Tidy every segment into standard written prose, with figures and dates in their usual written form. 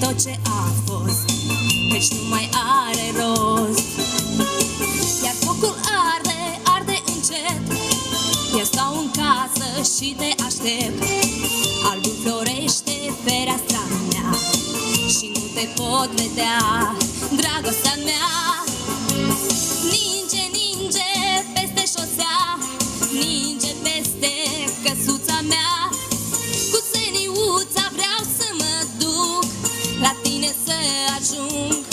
tot ce a fost, căci nu mai are rost. Iar focul arde, arde încet, eu stau în casă și te aștept. Albul florește fereastra mea și nu te pot vedea, dragostea mea. Ninge, ninge peste șosea, ninge peste căsuța mea. Cu seniuța vreau să mă duc, la tine să ajung.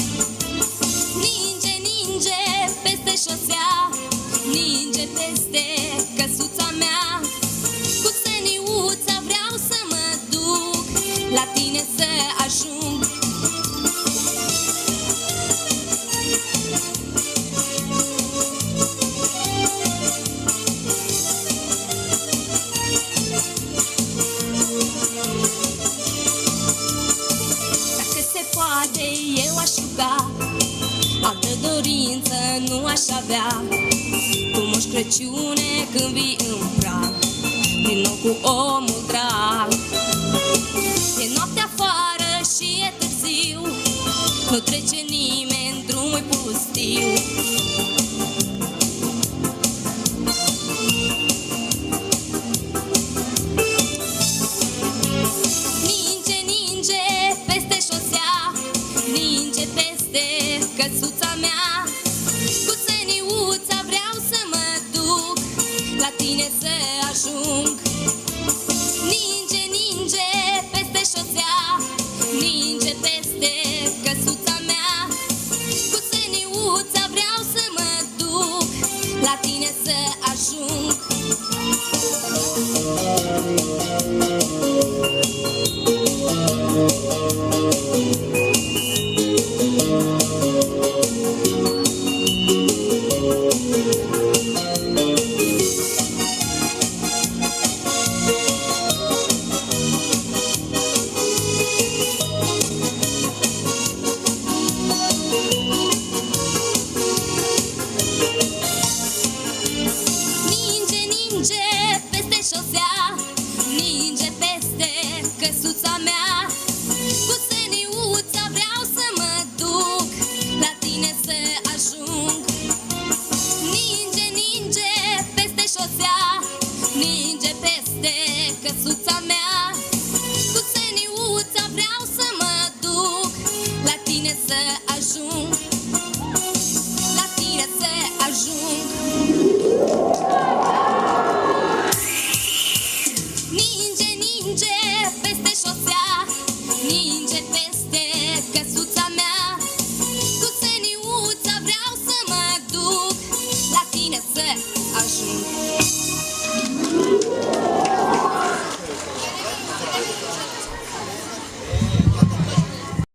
Ninge, ninge peste șosea, ninge peste căsuța mea. Cu seniuța vreau să mă duc, la tine să ajung. Dacă se poate, eu aș ruga, altă dorință nu aș avea. Cu Moș Crăciune când vii în prag, din nou cu omul drag. E noapte afară și e târziu, nu trece nimeni, drumul-i pustiu. Ninge, ninge peste șosea, ninge peste căsuța mea. Cu seniuța vreau să mă duc, la tine să ajung. Ninge, ninge peste șosea, ninge peste căsuța mea. Cu seniuța vreau să mă duc, la tine să ajung.